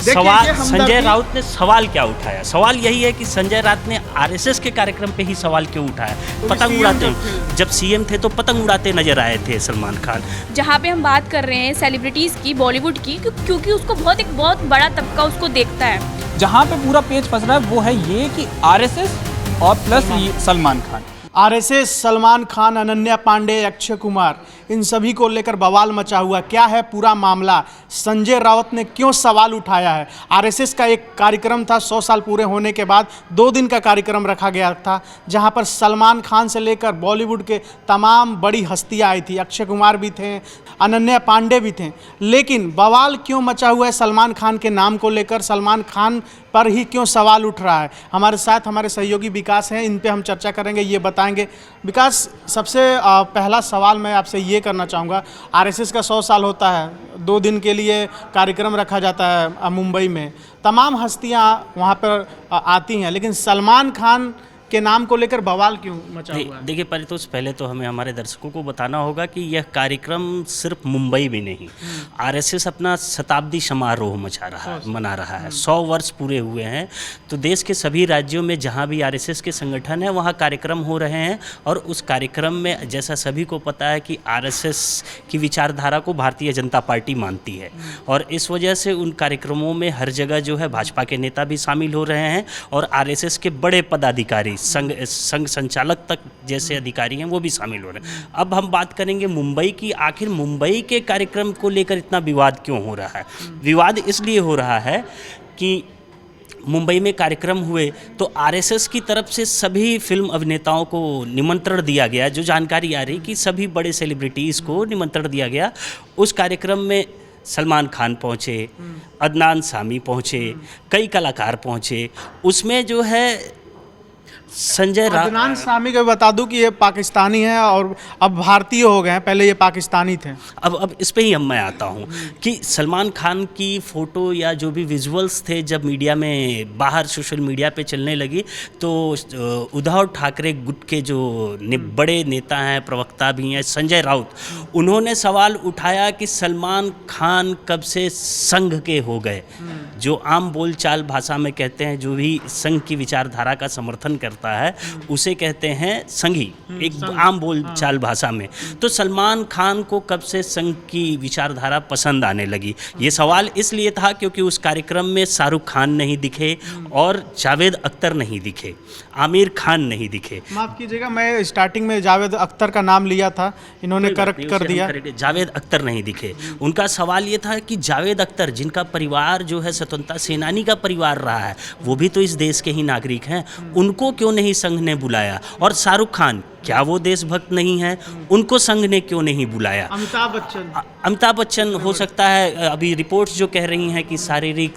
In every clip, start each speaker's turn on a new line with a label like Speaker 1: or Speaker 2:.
Speaker 1: सवाल संजय राउत ने सवाल क्या उठाया? सवाल यही है कि संजय राउत ने आरएसएस के कार्यक्रम पे ही सवाल क्यों उठाया? पतंग उड़ाते, जब सीएम थे तो पतंग उड़ाते नजर आए थे सलमान खान।
Speaker 2: जहाँ पे हम बात कर रहे हैं सेलिब्रिटीज़ की, बॉलीवुड की, क्योंकि उसको एक बहुत बड़ा तबका उसको देखता है।
Speaker 3: जहाँ पे पूरा पेज फंस रहा है वो है ये कि आरएसएस और प्लस सलमान खान।
Speaker 4: आरएसएस, सलमान खान, अनन्या पांडे, अक्षय कुमार, इन सभी को लेकर बवाल मचा हुआ। क्या है पूरा मामला? संजय राउत ने क्यों सवाल उठाया है? आरएसएस का एक कार्यक्रम था, 100 साल पूरे होने के बाद 2 दिन का कार्यक्रम रखा गया था, जहां पर सलमान खान से लेकर बॉलीवुड के तमाम बड़ी हस्तियां आई थी। अक्षय कुमार भी थे, अनन्या पांडे भी थे। लेकिन बवाल क्यों मचा हुआ है सलमान खान के नाम को लेकर? सलमान खान पर ही क्यों सवाल उठ रहा है? हमारे साथ हमारे सहयोगी विकास हैं, इन पे हम चर्चा करेंगे, ये बताएंगे। विकास, सबसे पहला सवाल मैं आपसे ये करना चाहूँगा, आरएसएस का 100 साल होता है, 2 दिन के लिए कार्यक्रम रखा जाता है मुंबई में, तमाम हस्तियाँ वहाँ पर आती हैं, लेकिन सलमान खान के नाम को लेकर बवाल क्यों मचा हुआ है?
Speaker 1: देखिए, पहले तो हमें हमारे दर्शकों को बताना होगा कि यह कार्यक्रम सिर्फ मुंबई में नहीं, आरएसएस अपना शताब्दी समारोह मना रहा है। 100 वर्ष पूरे हुए हैं, तो देश के सभी राज्यों में जहां भी आरएसएस के संगठन है वहां कार्यक्रम हो रहे हैं। और उस कार्यक्रम में, जैसा सभी को पता है कि आरएसएस की विचारधारा को भारतीय जनता पार्टी मानती है, और इस वजह से उन कार्यक्रमों में हर जगह जो है भाजपा के नेता भी शामिल हो रहे हैं, और आरएसएस के बड़े पदाधिकारी, संघ संचालक तक जैसे अधिकारी हैं वो भी शामिल हो रहे हैं। अब हम बात करेंगे मुंबई की। आखिर मुंबई के कार्यक्रम को लेकर इतना विवाद क्यों हो रहा है? विवाद इसलिए हो रहा है कि मुंबई में कार्यक्रम हुए तो आरएसएस की तरफ से सभी फिल्म अभिनेताओं को निमंत्रण दिया गया। जो जानकारी आ रही कि सभी बड़े सेलिब्रिटीज़ को निमंत्रण दिया गया। उस कार्यक्रम में सलमान खान पहुँचे, अदनान सामी पहुँचे, कई कलाकार पहुँचे। उसमें जो है संजय राउत,
Speaker 4: अदनान सामी को बता दूं कि ये पाकिस्तानी है और अब भारतीय हो गए हैं, पहले ये पाकिस्तानी थे।
Speaker 1: अब इस पे ही मैं आता हूँ कि सलमान खान की फ़ोटो या जो भी विजुअल्स थे जब मीडिया में बाहर सोशल मीडिया पे चलने लगी, तो उद्धव ठाकरे गुट के जो बड़े नेता हैं, प्रवक्ता भी हैं, संजय राउत, उन्होंने सवाल उठाया कि सलमान खान कब से संघ के हो गए। जो आम बोलचाल भाषा में कहते हैं, जो भी संघ की विचारधारा का समर्थन करता है उसे कहते हैं संघी, एक आम बोलचाल भाषा में। तो सलमान खान को कब से संघ की विचारधारा पसंद आने लगी? ये सवाल इसलिए था क्योंकि उस कार्यक्रम में शाहरुख खान नहीं दिखे और जावेद अख्तर नहीं दिखे, आमिर खान नहीं दिखे।
Speaker 4: माफ कीजिएगा, मैं स्टार्टिंग में जावेद अख्तर का नाम लिया था, इन्होंने करेक्ट कर दिया।
Speaker 1: जावेद अख्तर नहीं दिखे। उनका सवाल ये था कि जावेद अख्तर, जिनका परिवार जो है स्वतंत्रता सेनानी का परिवार रहा है, वो भी तो इस देश के ही नागरिक हैं, उनको क्यों नहीं संघ ने बुलाया? और शाहरुख खान, क्या वो देशभक्त नहीं है? उनको संघ ने क्यों नहीं बुलाया? अमिताभ बच्चन हो सकता है, अभी रिपोर्ट्स जो कह रही हैं कि शारीरिक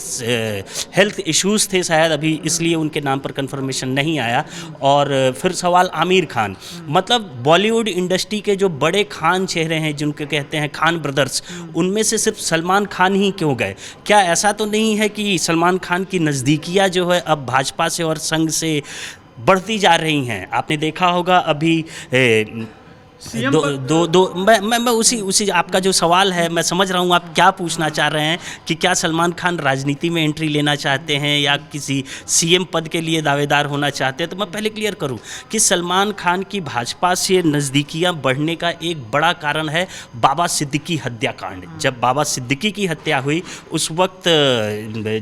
Speaker 1: हेल्थ इश्यूज थे शायद, अभी इसलिए उनके नाम पर कंफर्मेशन नहीं आया। और फिर सवाल आमिर खान, मतलब बॉलीवुड इंडस्ट्री के जो बड़े खान चेहरे हैं, जिनको कहते हैं खान ब्रदर्स, उनमें से सिर्फ सलमान खान ही क्यों गए? क्या ऐसा तो नहीं है कि सलमान खान की नज़दीकियाँ जो है अब भाजपा से और संघ से बढ़ती जा रही हैं? आपने देखा होगा अभी मैं उसी आपका जो सवाल है, मैं समझ रहा हूँ आप क्या पूछना चाह रहे हैं कि क्या सलमान खान राजनीति में एंट्री लेना चाहते हैं या किसी सीएम पद के लिए दावेदार होना चाहते हैं। तो मैं पहले क्लियर करूँ कि सलमान खान की भाजपा से नज़दीकियाँ बढ़ने का एक बड़ा कारण है बाबा सिद्दीकी हत्याकांड। जब बाबा सिद्दीकी की हत्या हुई, उस वक्त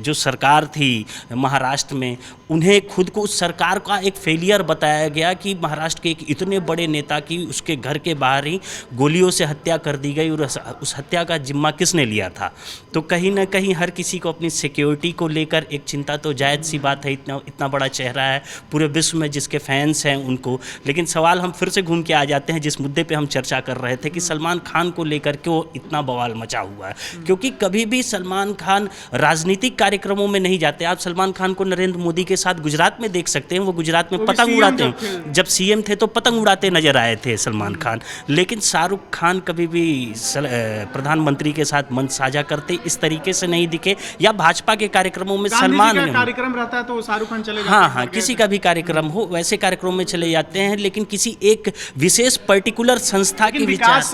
Speaker 1: जो सरकार थी महाराष्ट्र में, उन्हें खुद को उस सरकार का एक फेलियर बताया गया कि महाराष्ट्र के एक इतने बड़े नेता की उसके घर के बाहर ही गोलियों से हत्या कर दी गई, और उस हत्या का जिम्मा किसने लिया था? तो कहीं ना कहीं हर किसी को अपनी सिक्योरिटी को लेकर एक चिंता तो जायज़ सी बात है, इतना बड़ा चेहरा है पूरे विश्व में जिसके फैंस हैं उनको। लेकिन सवाल हम फिर से घूम के आ जाते हैं जिस मुद्दे पे हम चर्चा कर रहे थे कि सलमान खान को लेकर क्यों इतना बवाल मचा हुआ है। क्योंकि कभी भी सलमान खान राजनीतिक कार्यक्रमों में नहीं जाते। आप सलमान खान को नरेंद्र मोदी के साथ गुजरात में देख सकते हैं, वो गुजरात में पतंग उड़ाते हैं। जब सीएम थे तो पतंग उड़ाते नजर आए थे सलमान सलमान खान, लेकिन शाहरुख खान कभी भी प्रधानमंत्री के साथ मंच साझा करते इस तरीके से नहीं दिखे, या भाजपा के कार्यक्रमों में सलमान
Speaker 4: गांधी जी का कार्यक्रम रहता है तो शाहरुख खान चले जाते
Speaker 1: हाँ
Speaker 4: हैं।
Speaker 1: हाँ, किसी का भी कार्यक्रम हो वैसे कार्यक्रमों में चले जाते हैं, लेकिन किसी एक विशेष पर्टिकुलर संस्था की
Speaker 4: लेकिन विकास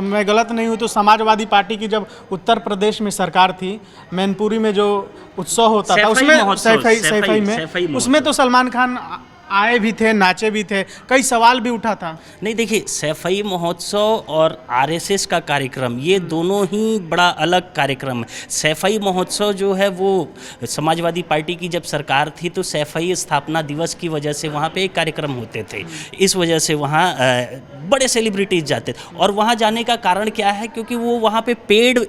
Speaker 4: मैं गलत नहीं हूँ तो समाजवादी पार्टी की जब उत्तर प्रदेश में सरकार थी, मैनपुरी में जो उत्सव होता था उसमें सैफई में उसमें तो सलमान खान आए भी थे, नाचे भी थे, कई सवाल भी उठा था।
Speaker 1: नहीं देखिए, सैफई महोत्सव और आरएसएस का कार्यक्रम ये दोनों ही बड़ा अलग कार्यक्रम है। सैफई महोत्सव जो है वो समाजवादी पार्टी की जब सरकार थी तो सैफई स्थापना दिवस की वजह से वहाँ पे एक कार्यक्रम होते थे, इस वजह से वहाँ बड़े सेलिब्रिटीज जाते थे। और वहाँ जाने का कारण क्या है, क्योंकि वो वहाँ पे पेड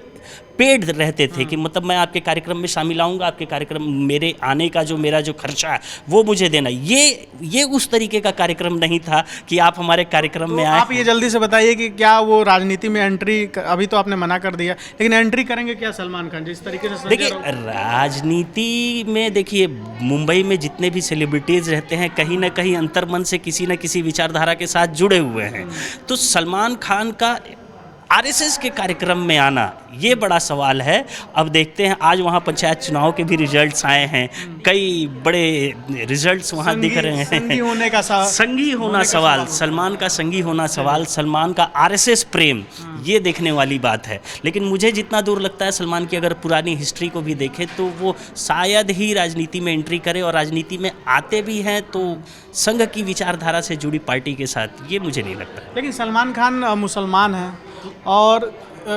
Speaker 1: रहते थे कि मतलब मैं आपके कार्यक्रम में शामिल आऊँगा, आपके कार्यक्रम मेरे आने का जो मेरा जो खर्चा है वो मुझे देना। ये उस तरीके का कार्यक्रम नहीं था कि आप हमारे कार्यक्रम में आए।
Speaker 4: आप ये जल्दी से बताइए कि क्या वो राजनीति में एंट्री, अभी तो आपने मना कर दिया, लेकिन एंट्री करेंगे क्या सलमान खान जिस तरीके से?
Speaker 1: देखिए, राजनीति में देखिए मुंबई में जितने भी सेलिब्रिटीज़ रहते हैं कहीं ना कहीं अंतर्मन से किसी न किसी विचारधारा के साथ जुड़े हुए हैं। तो सलमान खान का आरएसएस के कार्यक्रम में आना ये बड़ा सवाल है। अब देखते हैं, आज वहाँ पंचायत चुनाव के भी रिजल्ट्स आए हैं, कई बड़े रिजल्ट्स वहाँ दिख रहे हैं।
Speaker 4: संगी होने का
Speaker 1: संगी होना सवाल, सलमान का संगी होना सवाल, सलमान का आरएसएस प्रेम, ये देखने वाली बात है। लेकिन मुझे जितना दूर लगता है सलमान की अगर पुरानी हिस्ट्री को भी देखें तो वो शायद ही राजनीति में एंट्री करे, और राजनीति में आते भी हैं तो संघ की विचारधारा से जुड़ी पार्टी के साथ, ये मुझे नहीं लगता।
Speaker 4: लेकिन सलमान खान मुसलमान हैं, और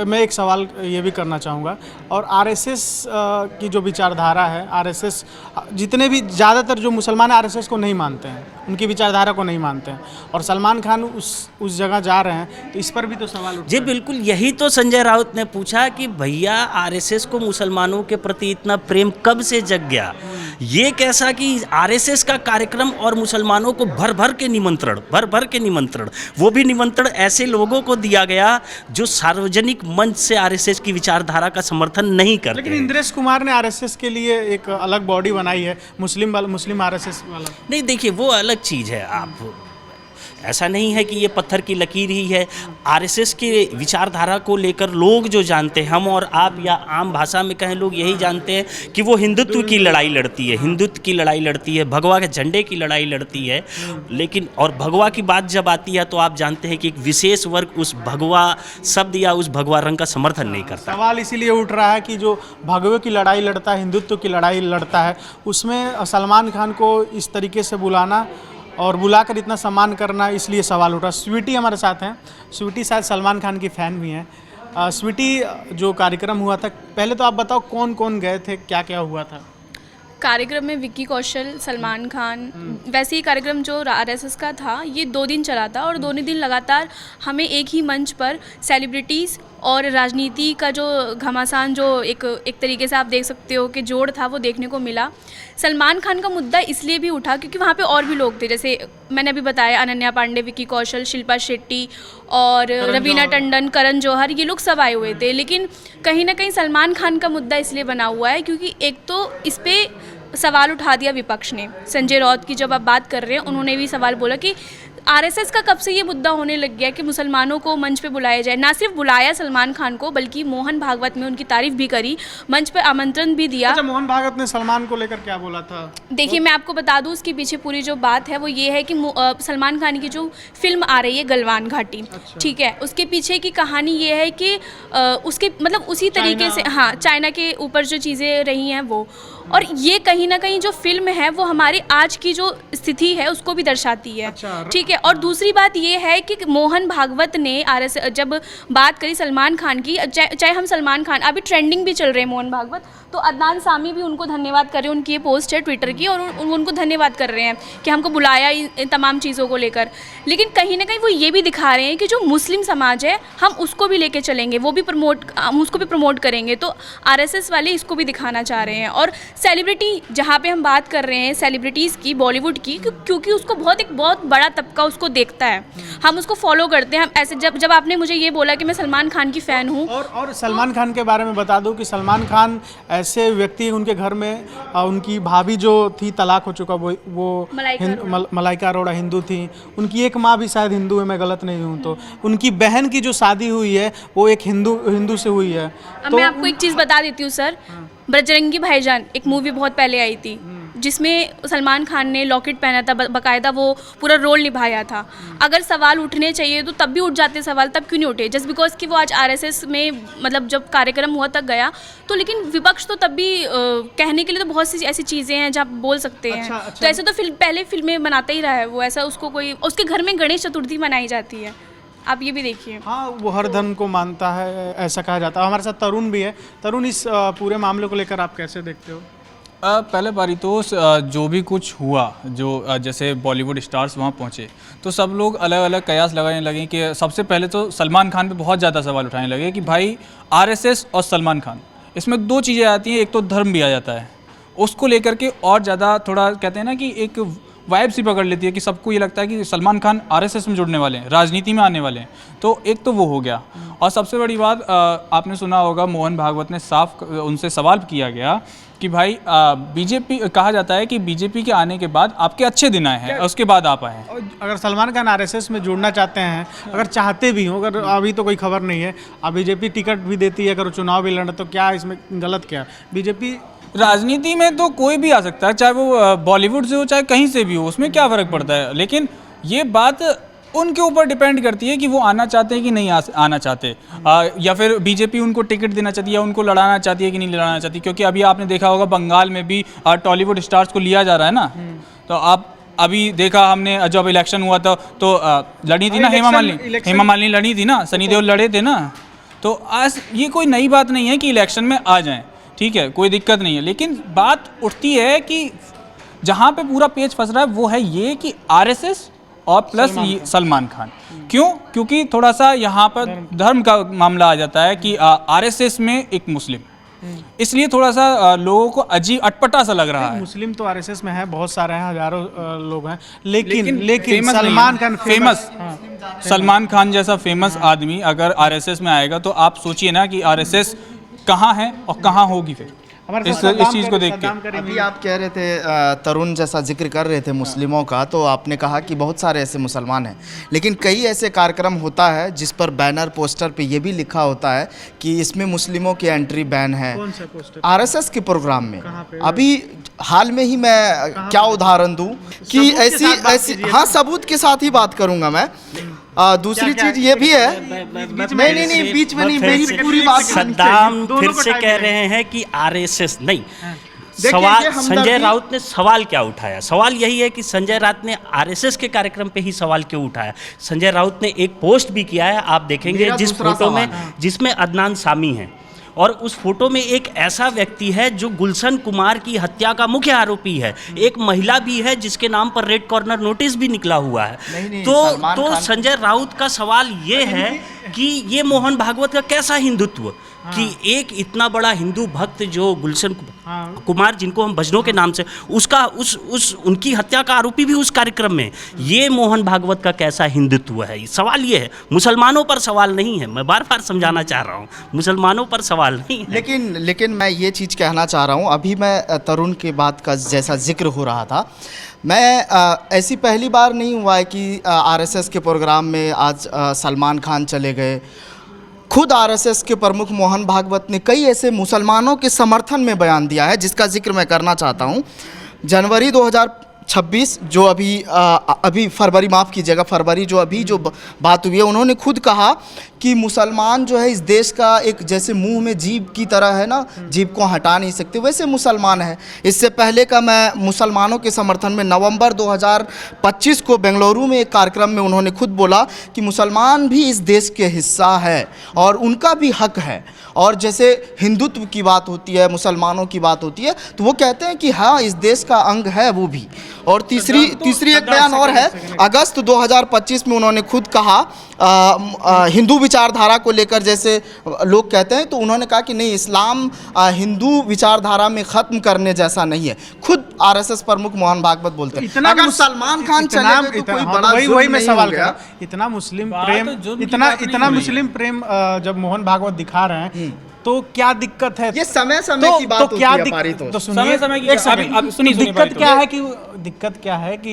Speaker 4: मैं एक सवाल ये भी करना चाहूँगा, और आरएसएस की जो विचारधारा है, आरएसएस जितने भी ज़्यादातर जो मुसलमान आरएसएस को नहीं मानते हैं, उनकी विचारधारा को नहीं मानते हैं, और सलमान खान उस जगह जा रहे हैं, तो इस पर भी तो सवाल उठता है।
Speaker 1: जी बिल्कुल, यही तो संजय राउत ने पूछा कि भैया आरएसएस को मुसलमानों के प्रति इतना प्रेम कब से जग गया। ये कैसा कि आरएसएस का कार्यक्रम और मुसलमानों को भर भर के निमंत्रण, वो भी निमंत्रण ऐसे लोगों को दिया गया जो सार्वजनिक मंच से आरएसएस की विचारधारा का समर्थन नहीं करते।
Speaker 4: लेकिन इंद्रेश कुमार ने आरएसएस के लिए एक अलग बॉडी बनाई है, मुस्लिम आरएसएस वाला।
Speaker 1: नहीं देखिए, वो अलग चीज़ है। आप ऐसा नहीं है कि ये पत्थर की लकीर ही है। आरएसएस के विचारधारा को लेकर लोग जो जानते हैं, हम और आप या आम भाषा में कहें लोग यही जानते हैं कि वो हिंदुत्व की लड़ाई लड़ती है, हिंदुत्व की लड़ाई लड़ती है, भगवा के झंडे की लड़ाई लड़ती है। लेकिन और भगवा की बात जब आती है तो आप जानते हैं कि एक विशेष वर्ग उस भगवा शब्द या उस भगवा रंग का समर्थन नहीं करता।
Speaker 4: सवाल इसीलिए उठ रहा है कि जो भगवे की लड़ाई लड़ता है, हिंदुत्व की लड़ाई लड़ता है, उसमें सलमान खान को इस तरीके से बुलाना और बुलाकर इतना सम्मान करना, इसलिए सवाल उठा। स्वीटी हमारे साथ हैं, स्वीटी शायद सलमान खान की फ़ैन भी हैं। स्वीटी, जो कार्यक्रम हुआ था, पहले तो आप बताओ कौन कौन गए थे, क्या क्या हुआ था?
Speaker 2: कार्यक्रम में विक्की कौशल, सलमान खान, वैसे ही कार्यक्रम जो आरएसएस का था ये 2 दिन चला था, और दोनों दिन लगातार हमें एक ही मंच पर सेलिब्रिटीज़ और राजनीति का जो घमासान, जो एक तरीके से आप देख सकते हो कि जोड़ था, वो देखने को मिला। सलमान खान का मुद्दा इसलिए भी उठा क्योंकि वहाँ पे और भी लोग थे, जैसे मैंने अभी बताया अनन्या पांडे, विक्की कौशल, शिल्पा शेट्टी और रवीना टंडन, करण जौहर, ये लोग सब आए हुए थे। लेकिन कहीं ना कहीं सलमान खान का मुद्दा इसलिए बना हुआ है क्योंकि एक तो इस पर सवाल उठा दिया विपक्ष ने। संजय राउत की जब आप बात कर रहे हैं, उन्होंने भी सवाल बोला कि आरएसएस का कब से ये मुद्दा होने लग गया कि मुसलमानों को मंच पे बुलाया जाए। ना सिर्फ बुलाया सलमान खान को, बल्कि मोहन भागवत में उनकी तारीफ भी करी, मंच पे आमंत्रण भी दिया।
Speaker 4: अच्छा, मोहन भागवत ने सलमान को लेकर क्या बोला था?
Speaker 2: देखिए, मैं आपको बता दूं, उसके पीछे पूरी जो बात है वो ये है कि सलमान खान की जो फिल्म आ रही है गलवान घाटी, ठीक है, उसके पीछे की कहानी ये है कि उसके मतलब उसी तरीके से, हाँ, चाइना के ऊपर जो चीज़ें रही हैं वो, और ये कहीं ना कहीं जो फिल्म है वो हमारी आज की जो स्थिति है उसको भी दर्शाती है। ठीक है। और दूसरी बात ये है कि मोहन भागवत ने जब बात करी सलमान खान की, चाहे हम सलमान खान अभी ट्रेंडिंग भी चल रहे हैं मोहन भागवत, तो अदनान सामी भी उनको धन्यवाद कर रहे हैं, उनकी ये पोस्ट है ट्विटर की, और उनको धन्यवाद कर रहे हैं कि हमको बुलाया इन तमाम चीज़ों को लेकर। लेकिन कहीं ना कहीं वो ये भी दिखा रहे हैं कि जो मुस्लिम समाज है हम उसको भी लेके चलेंगे, वो भी हम उसको भी प्रमोट करेंगे। तो आरएसएस वाले इसको भी दिखाना चाह रहे हैं। और सेलिब्रिटी, जहाँ पे हम बात कर रहे हैं सेलिब्रिटीज़ की, बॉलीवुड की, क्योंकि उसको एक बहुत बड़ा तबका उसको देखता है, हम उसको फॉलो करते हैं। हम ऐसे जब आपने मुझे ये बोला कि मैं सलमान खान की फ़ैन हूँ,
Speaker 4: और सलमान खान के बारे में बता दूं कि सलमान खान ऐसे व्यक्ति उनके घर में उनकी भाभी जो थी तलाक हो चुका, वो मलाइका अरोड़ा हिंदू थी, उनकी एक माँ भी शायद हिंदू है, मैं गलत नहीं हूँ तो, उनकी बहन की जो शादी हुई है वो एक हिंदू से हुई है।
Speaker 2: अब मैं आपको एक चीज़ बता देती हूँ सर, बजरंगी भाईजान एक मूवी बहुत पहले आई थी जिसमें सलमान खान ने लॉकेट पहना था, बकायदा वो पूरा रोल निभाया था। अगर सवाल उठने चाहिए तो तब भी उठ जाते सवाल, तब क्यों नहीं उठे? जस्ट बिकॉज कि वो आज आरएसएस में मतलब जब कार्यक्रम हुआ तक गया तो, लेकिन विपक्ष तो तब भी कहने के लिए तो बहुत सी ऐसी चीज़ें हैं जहाँ बोल सकते हैं। अच्छा। तो ऐसे तो पहले फिल्में बनाता ही रहा है वो, ऐसा उसको कोई, उसके घर में गणेश चतुर्थी मनाई जाती है, आप ये भी देखिए।
Speaker 4: हाँ, वो हर धर्म को मानता है ऐसा कहा जाता है। हमारे साथ तरुण भी है। तरुण, इस पूरे मामले को लेकर आप कैसे देखते हो?
Speaker 3: पहले पारितोष जो भी कुछ हुआ, जो जैसे बॉलीवुड स्टार्स वहाँ पहुँचे तो सब लोग अलग अलग कयास लगाने लगे कि सबसे पहले तो सलमान खान पे बहुत ज़्यादा सवाल उठाने लगे कि भाई आरएसएस और सलमान खान, इसमें दो चीज़ें आती हैं, एक तो धर्म भी आ जाता है, उसको लेकर के और ज़्यादा थोड़ा कहते हैं ना कि एक वाइब सी पकड़ लेती है कि सबको ये लगता है कि सलमान खान आरएसएस में जुड़ने वाले हैं, राजनीति में आने वाले हैं। तो एक तो वो हो गया, और सबसे बड़ी बात आपने सुना होगा मोहन भागवत ने साफ उनसे सवाल किया गया कि भाई बीजेपी, कहा जाता है कि बीजेपी के आने के बाद आपके अच्छे दिन आए हैं, उसके बाद आप आए हैं।
Speaker 4: अगर सलमान खान आरएसएस में जुड़ना चाहते हैं, अगर चाहते भी हों, अगर अभी तो कोई खबर नहीं है, अब बीजेपी टिकट भी देती है, अगर चुनाव भी लड़े तो क्या इसमें गलत क्या? बीजेपी
Speaker 3: राजनीति में तो कोई भी आ सकता है, चाहे वो बॉलीवुड से हो चाहे कहीं से भी हो, उसमें क्या फ़र्क पड़ता है। लेकिन ये बात उनके ऊपर डिपेंड करती है कि वो आना चाहते हैं कि नहीं आना चाहते, या फिर बीजेपी उनको टिकट देना चाहती है या उनको लड़ाना चाहती है कि नहीं लड़ाना चाहती। क्योंकि अभी आपने देखा होगा बंगाल में भी टॉलीवुड स्टार्स को लिया जा रहा है ना, तो आप अभी देखा हमने जब इलेक्शन हुआ था तो लड़ी थी ना हेमा मालिनी लड़ी थी ना, सनी देओल लड़े थे ना। तो आज ये कोई नई बात नहीं है कि इलेक्शन में आ जाएं, ठीक है, कोई दिक्कत नहीं है। लेकिन बात उठती है कि जहाँ पे पूरा पेच फंस रहा है वो है ये कि आरएसएस और प्लस सलमान खान। क्यों? क्योंकि थोड़ा सा यहाँ पर धर्म का मामला आ जाता है कि आरएसएस में एक मुस्लिम, इसलिए थोड़ा सा लोगों को अजीब अटपटा सा लग रहा है।
Speaker 4: मुस्लिम तो आरएसएस में है, बहुत सारे हैं, हजारों लोग हैं, लेकिन सलमान खान फेमस,
Speaker 3: सलमान खान जैसा फेमस आदमी अगर आरएसएस में आएगा तो आप सोचिए ना कि आरएसएस कहाँ है और कहाँ होगी फिर इस चीज़ को देख के।
Speaker 5: अभी आप कह रहे थे, तरुण जैसा जिक्र कर रहे थे मुस्लिमों का, तो आपने कहा कि बहुत सारे ऐसे मुसलमान हैं, लेकिन कई ऐसे कार्यक्रम होता है जिस पर बैनर पोस्टर पे ये भी लिखा होता है कि इसमें मुस्लिमों की एंट्री बैन है।
Speaker 4: कौन सा पोस्टर?
Speaker 5: आरएसएस के प्रोग्राम में अभी हाल में ही मैं क्या उदाहरण दूं कि ऐसी हाँ, सबूत के साथ ही बात करूंगा मैं। दूसरी चीज ये भी है, नहीं बीच में नहीं, मेरी पूरी बात।
Speaker 1: सद्दाम फिर से कह रहे हैं कि आरएसएस नहीं। सवाल संजय राउत ने सवाल क्या उठाया? सवाल यही है कि संजय राउत ने आरएसएस के कार्यक्रम पे ही सवाल क्यों उठाया? संजय राउत ने एक पोस्ट भी किया है, आप देखेंगे जिस फोटो में, जिसमें अदनान सामी है, और उस फोटो में एक ऐसा व्यक्ति है जो गुलशन कुमार की हत्या का मुख्य आरोपी है, एक महिला भी है जिसके नाम पर रेड कॉर्नर नोटिस भी निकला हुआ है। तो संजय राउत का सवाल ये है कि ये मोहन भागवत का कैसा हिंदुत्व, कि एक इतना बड़ा हिंदू भक्त जो गुलशन कुमार, जिनको हम भजनों के नाम से, उसका उनकी हत्या का आरोपी भी उस कार्यक्रम में, ये मोहन भागवत का कैसा हिंदुत्व है? सवाल ये है, मुसलमानों पर सवाल नहीं है। मैं बार बार समझाना चाह रहा हूँ, मुसलमानों पर सवाल नहीं है।
Speaker 5: लेकिन मैं ये चीज़ कहना चाह रहा हूँ, अभी मैं तरुण के बात का जैसा जिक्र हो रहा था, मैं ऐसी पहली बार नहीं हुआ है कि आरएसएस के प्रोग्राम में आज सलमान खान चले गए। खुद आरएसएस के प्रमुख मोहन भागवत ने कई ऐसे मुसलमानों के समर्थन में बयान दिया है जिसका जिक्र मैं करना चाहता हूँ। जनवरी 2026 जो अभी फरवरी, माफ़ कीजिएगा, फरवरी जो बात हुई है, उन्होंने खुद कहा कि मुसलमान जो है इस देश का एक, जैसे मुंह में जीभ की तरह है ना, जीभ को हटा नहीं सकते, वैसे मुसलमान है। इससे पहले का मैं मुसलमानों के समर्थन में नवंबर 2025 को बेंगलुरु में एक कार्यक्रम में उन्होंने खुद बोला कि मुसलमान भी इस देश के हिस्सा है और उनका भी हक है। और जैसे हिंदुत्व की बात होती है, मुसलमानों की बात होती है, तो वो कहते हैं कि हाँ, इस देश का अंग है वो भी। और तीसरी एक बयान और है, अगस्त 2025 में उन्होंने खुद कहा, हिंदू विचारधारा को लेकर जैसे लोग कहते हैं, तो उन्होंने कहा कि नहीं, इस्लाम हिंदू विचारधारा में ख़त्म करने जैसा नहीं है। खुद आरएसएस प्रमुख मोहन भागवत बोलते हैं अगर सलमान खान चले गए तो कोई बड़ा
Speaker 4: वही मैं सवाल कर, इतना मुस्लिम प्रेम, इतना मुस्लिम प्रेम जब मोहन भागवत दिखा रहे हैं, तो क्या दिक्कत है?
Speaker 5: ये समय समय की बात होती है पारितोष।
Speaker 4: तो सुनिए,
Speaker 3: समय समय की
Speaker 4: एक सेकंड,
Speaker 3: अभी सुनिए
Speaker 4: दिक्कत क्या है कि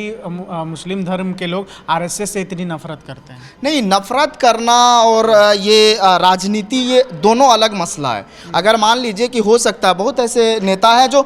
Speaker 4: मुस्लिम धर्म के लोग आरएसएस से इतनी नफरत करते हैं?
Speaker 5: नहीं, नफरत करना और ये राजनीति, ये दोनों अलग मसला है। अगर मान लीजिए कि हो सकता है बहुत ऐसे नेता है जो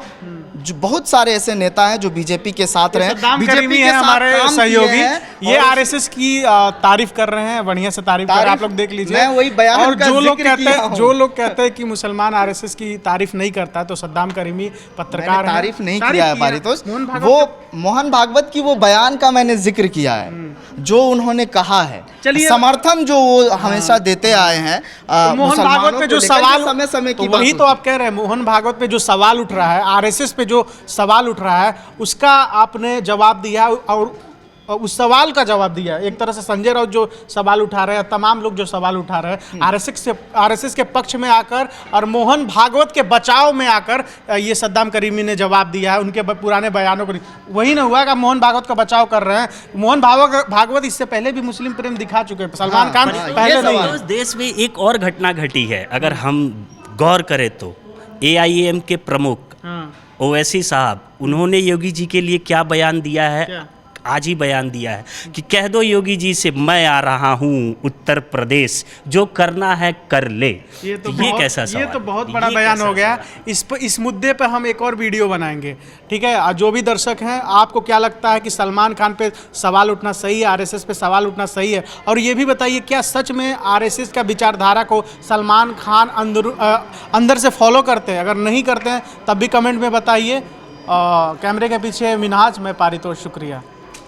Speaker 5: बहुत सारे ऐसे नेता हैं जो बीजेपी के साथ रहे,
Speaker 4: बीजेपी के हमारे सहयोगी, ये आरएसएस की तारीफ कर रहे हैं, बढ़िया से तारीफ कर रहे हैं, आप लोग देख लीजिए।
Speaker 5: मैं वही बयान
Speaker 4: और
Speaker 5: का
Speaker 4: जो लोग
Speaker 5: जिक्र
Speaker 4: कहते
Speaker 5: किया
Speaker 4: हैं,
Speaker 5: हूं।
Speaker 4: जो लोग कहते हैं कि मुसलमान आरएसएस की तारीफ नहीं करता है, तो सद्दाम करीमी पत्रकार हैं।
Speaker 5: तारीफ नहीं किया है पारितोष,
Speaker 4: वो
Speaker 5: मोहन भागवत की वो बयान का मैंने जिक्र किया है जो उन्होंने कहा है।
Speaker 4: चलिए,
Speaker 5: समर्थन जो वो हमेशा देते आए हैं
Speaker 4: मोहन भागवत पे जो सवाल,
Speaker 5: समय समय की
Speaker 4: तो वही
Speaker 5: बात
Speaker 4: तो आप कह रहे हैं, मोहन भागवत पे जो सवाल उठ रहा है, आरएसएस पे जो सवाल उठ रहा है, उसका आपने जवाब दिया और उस सवाल का जवाब दिया। एक तरह से संजय राउत जो सवाल उठा रहे हैं, तमाम लोग जो सवाल उठा रहे हैं, आरएसएस के पक्ष में आकर और मोहन भागवत के बचाव में आकर ये सद्दाम करीमी ने जवाब दिया है उनके पुराने बयानों को। वही ना हुआ कि मोहन भागवत का बचाव कर रहे हैं। मोहन भागवत इससे पहले भी मुस्लिम प्रेम दिखा चुके हैं, सलमान खान पहले नहीं।
Speaker 1: देश में एक और घटना घटी है, अगर हम गौर करें तो AIM के प्रमुख ओवैसी साहब, उन्होंने योगी जी के लिए क्या बयान दिया है? आज ही बयान दिया है कि कह दो योगी जी से मैं आ रहा हूँ उत्तर प्रदेश, जो करना है कर ले।
Speaker 4: ये
Speaker 1: कैसा सवाल?
Speaker 4: ये तो बहुत बड़ा बयान हो गया। इस मुद्दे पे हम एक और वीडियो बनाएंगे, ठीक है? जो भी दर्शक हैं, आपको क्या लगता है कि सलमान खान पे सवाल उठना सही है, आरएसएस पे सवाल उठना सही है? और ये भी बताइए, क्या सच में आरएसएस का विचारधारा को सलमान खान अंदर से फॉलो करते हैं? अगर नहीं करते हैं तब भी कमेंट में बताइए। कैमरे के पीछे मिनहाज, मैं पारितोष, शुक्रिया।